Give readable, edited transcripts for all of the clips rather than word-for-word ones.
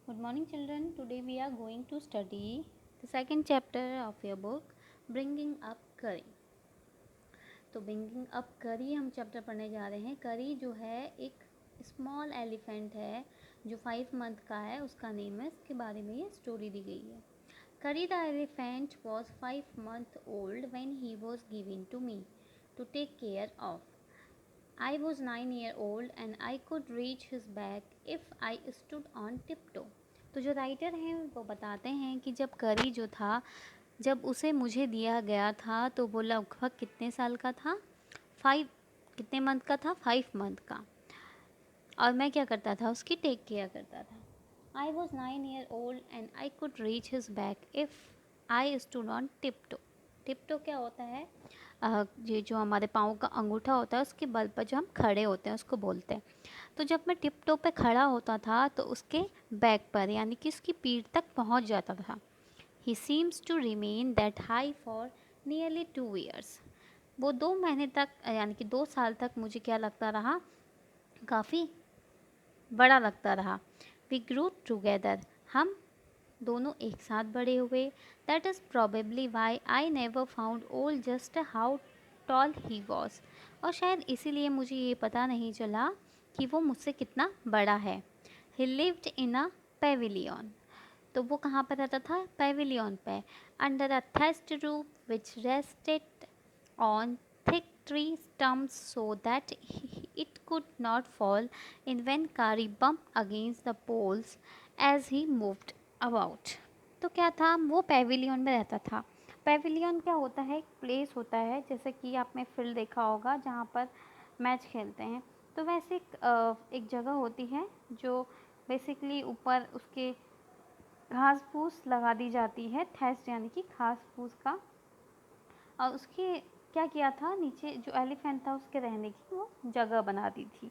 Good morning, children. Today we are going to study the second chapter of your book, Bringing Up Curry. तो Bringing Up Curry हम chapter पढ़ने जा रहे हैं. करी जो है एक स्मॉल एलिफेंट है जो 5 मंथ का है, उसका नेम है, इसके बारे में ये स्टोरी दी गई है. Curry the elephant was 5 months old when he was given to me to take care of. I was 9 years old and I could reach his back if I stood on tiptoe. तो जो writer हैं वो बताते हैं कि जब करी जो था, जब उसे मुझे दिया गया था तो वो लगभग कितने साल का था? 5 कितने मंथ का था? 5 मंथ का. और मैं क्या करता था? उसकी टेक केयर करता था. I was 9 years old and I could reach his back if I stood on tiptoe. Tiptoe क्या होता है? ये जो हमारे पाँव का अंगूठा होता है उसके बल पर जो हम खड़े होते हैं उसको बोलते हैं. तो जब मैं टिप्टो पे खड़ा होता था तो उसके बैक पर यानी कि उसकी पीठ तक पहुंच जाता था. He seems to remain that high for nearly 2 years. वो 2 महीने तक यानी कि 2 साल तक मुझे क्या लगता रहा? काफ़ी बड़ा लगता रहा. We grew together. हम दोनों एक साथ बड़े हुए. That is probably why I never found all just how tall he was. और शायद इसीलिए मुझे ये पता नहीं चला कि वो मुझसे कितना बड़ा है. ही लिव्ड इन अ पेविलियन. तो वो कहाँ पर रहता था? पेविलियन पे. Under a test roof which rested on thick tree stumps so that it could not fall in when Kari bumped against the poles as he moved about. तो क्या था? वो पेविलियन में रहता था. पेविलियन क्या होता है? एक प्लेस होता है, जैसे कि आपने फील्ड देखा होगा जहाँ पर मैच खेलते हैं. तो वैसे एक जगह होती है जो बेसिकली ऊपर उसके घास फूस लगा दी जाती है, थेस्ट यानी कि घास फूस का. और उसकी क्या किया था? नीचे जो एलिफेंट था उसके रहने की वो जगह बना दी थी.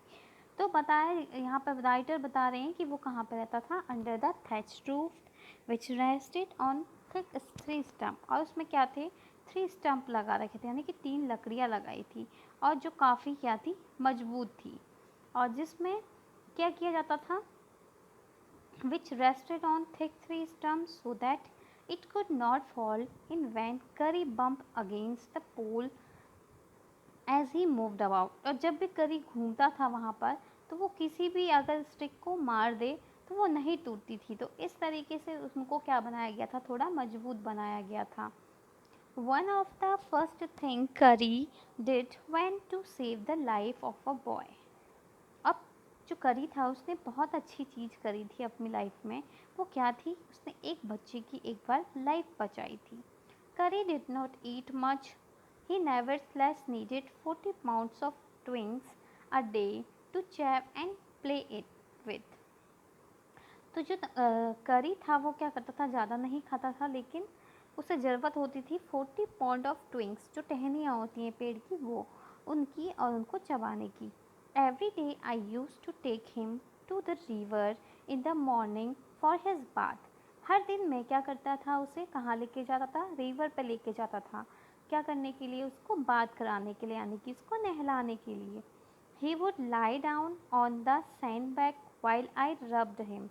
तो बताया यहाँ पर राइटर बता रहे हैं कि वो कहाँ पर रहता था? Under the thatched roof which rested on thick 3 stump. और उसमें क्या थे? 3 स्टम्प लगा रखे थे, यानी कि 3 लकड़ियाँ लगाई थी और जो काफ़ी क्या थी? मजबूत थी. और जिसमें क्या किया जाता था? which rested on thick 3 stumps so that it could not fall in when Curry bumped against the pole as he moved about. और जब भी करी घूमता था वहाँ पर तो वो किसी भी अगर स्टिक को मार दे तो वो नहीं टूटती थी. तो इस तरीके से उनको क्या बनाया गया था? थोड़ा मजबूत बनाया गया था. One of the first thing Curry did when to save the life of a boy. अब जो करी था उसने बहुत अच्छी चीज़ करी थी अपनी लाइफ में. वो क्या थी? उसने एक बच्चे की एक बार लाइफ बचाई थी. करी did not eat much. He nevertheless needed 40 pounds of twigs a day to chop and play it with. तो जो करी था वो क्या करता था? ज़्यादा नहीं खाता था, लेकिन उसे ज़रूरत होती थी 40 पाउंड ऑफ ट्विंग्स, जो टहनियाँ होती हैं पेड़ की, वो उनकी और उनको चबाने की. Every day I used to take him to the river in the morning for his bath. हर दिन मैं क्या करता था? उसे कहाँ लेके जाता था? रिवर पे लेके जाता था. क्या करने के लिए? उसको बात कराने के लिए, यानी कि उसको नहलाने के लिए. He would lie down on the sand bag while I rubbed him.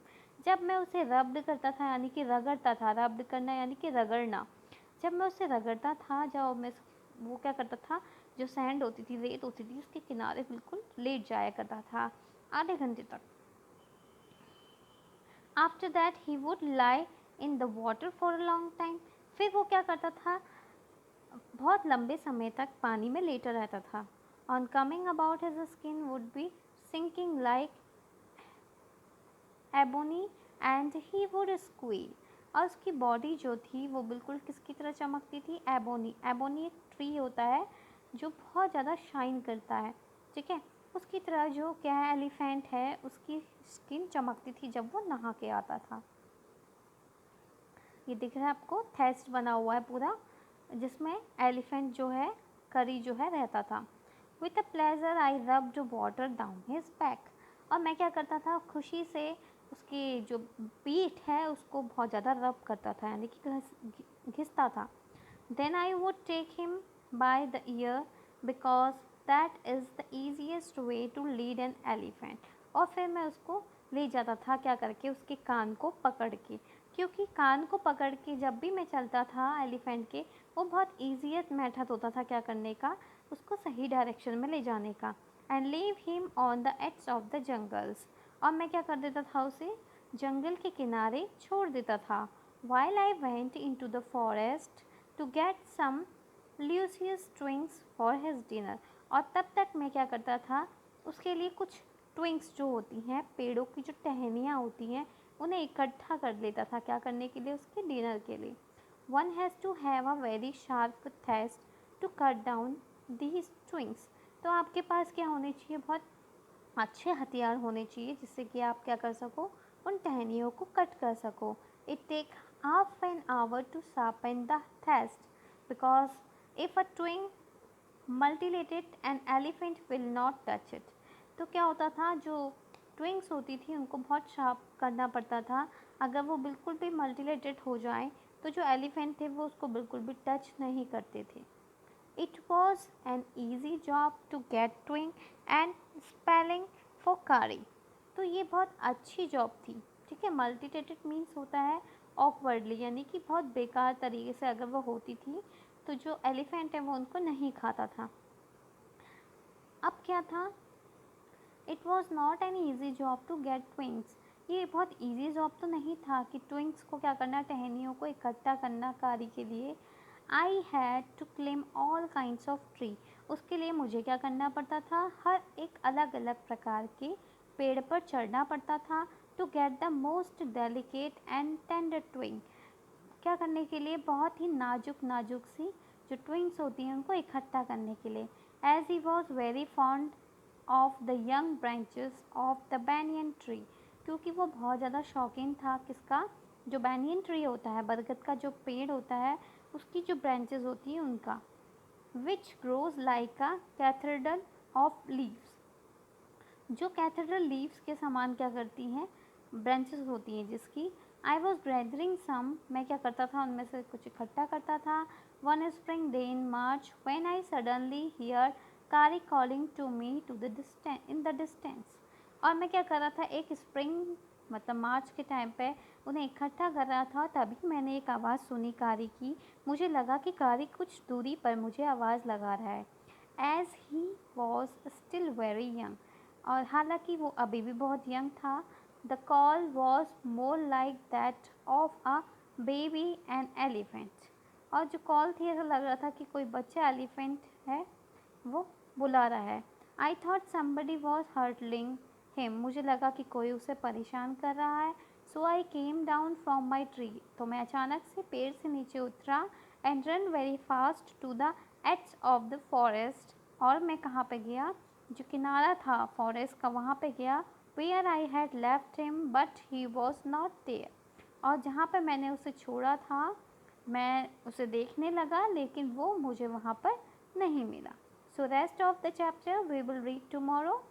जब मैं उसे रब्ड करता था यानी कि रगड़ता था, रब्ड करना यानी कि रगड़ना, जब मैं उसे रगड़ता था, जब मैं वो क्या करता था? जो सैंड होती थी, रेत होती थी, उसके किनारे बिल्कुल लेट जाया करता था आधे घंटे तक. After that he would lie in the water for a long time. फिर वो क्या करता था? बहुत लंबे समय तक पानी में लेटा रहता था. On coming about his skin would be sinking like ebony and he would squeal. और उसकी बॉडी जो थी वो बिल्कुल किसकी तरह चमकती थी? एबोनी. एबोनी एक ट्री होता है जो बहुत ज़्यादा शाइन करता है, ठीक है. उसकी तरह जो क्या है, एलिफेंट है, उसकी स्किन चमकती थी जब वो नहा के आता था. ये दिख रहा है आपको? थेस्ट बना हुआ है पूरा, जिसमें एलिफेंट जो है, करी जो है, रहता था. With a pleasure I rubbed water down his back. और मैं क्या करता था? खुशी से उसकी जो पीठ है उसको बहुत ज़्यादा रब करता था, यानी कि घिसता था. Then I would take him by the ear because that is the easiest way to lead an elephant. और फिर मैं उसको ले जाता था क्या करके, उसके कान को पकड़ के, क्योंकि कान को पकड़ के जब भी मैं चलता था एलिफेंट के, वो बहुत ईजीएस्ट मेथड होता था क्या करने का, उसको सही डायरेक्शन में ले जाने का। And leave him on the edge of the jungles, और मैं क्या कर देता था, उसे जंगल के किनारे छोड़ देता था। While I went into the forest to get some luscious twigs for his dinner, और तब तक मैं क्या करता था, उसके लिए कुछ ट्विंग्स जो होती हैं, पेड़ों की जो टहनियाँ होती हैं, उन्हें इकट्ठा कर लेता था क्या करने के लिए, उसके डिनर के लिए। One has to have a very sharp test to cut down these twigs, तो आपके पास क्या होने चाहिए, बहुत अच्छे हथियार होने चाहिए जिससे कि आप क्या कर सको, उन टहनियों को कट कर सको। It take half an hour to sharpen the test because if a twig mutilated an elephant will not touch it, तो क्या होता था, जो ट्विंग्स होती थी उनको बहुत शार्प करना पड़ता था, अगर वो बिल्कुल भी मल्टीलेटेड हो जाए तो जो एलिफेंट थे वो उसको बिल्कुल भी टच नहीं करते थे। It was an easy job to get twing and spelling for curry, तो ये बहुत अच्छी जॉब थी, ठीक है। मल्टीटेटेड मीन्स होता है ऑकवर्डली, यानी कि बहुत बेकार तरीके से अगर वो होती थी तो जो एलिफेंट है वो उनको नहीं खाता था। अब क्या था, it was not an easy job to get twigs, ये बहुत ईजी जॉब तो नहीं था कि ट्विंग्स को क्या करना, टहनियों को इकट्ठा करना कारी के लिए। I had to claim all kinds of tree, उसके लिए मुझे क्या करना पड़ता था, हर एक अलग अलग प्रकार के पेड़ पर चढ़ना पड़ता था। To get the most delicate and tender twig, क्या करने के लिए, बहुत ही नाजुक नाजुक सी जो ट्विंग्स होती हैं उनको इकट्ठा करने के लिए। As he was very fond of the young branches of the banyan tree, क्योंकि वो बहुत ज़्यादा शौकीन था किसका, जो बैनियन ट्री होता है, बरगद का जो पेड़ होता है, उसकी जो ब्रांचेस होती हैं उनका। Which grows like a cathedral of leaves, जो कैथेड्रल लीव्स के समान क्या करती हैं, ब्रांचेस होती हैं जिसकी। आई वॉज गैदरिंग सम, मैं क्या करता था, उनमें से कुछ इकट्ठा करता था। One spring day in March when I suddenly hear Kari calling to me to the distance in the distance, और मैं क्या कर रहा था, एक स्प्रिंग मतलब मार्च के टाइम पे उन्हें इकट्ठा कर रहा था, तभी मैंने एक आवाज़ सुनी कारी की। मुझे लगा कि कारी कुछ दूरी पर मुझे आवाज़ लगा रहा है। As he was still very young, और हालांकि वो अभी भी बहुत यंग था। The call was more like that of a baby and elephant, और जो कॉल थी ऐसा लग रहा था कि कोई बच्चा एलिफेंट है वो बुला रहा है। I thought somebody was hurting him, मुझे लगा कि कोई उसे परेशान कर रहा है। So I came down from my tree, तो मैं अचानक से पेड़ से नीचे उतरा। And run very fast to the edge of the forest, और मैं कहाँ पे गया, जो किनारा था फॉरेस्ट का वहाँ पे गया। Where I had left him but he was not there, और जहाँ पे मैंने उसे छोड़ा था मैं उसे देखने लगा लेकिन वो मुझे वहाँ पर नहीं मिला। So rest of the chapter we will read tomorrow.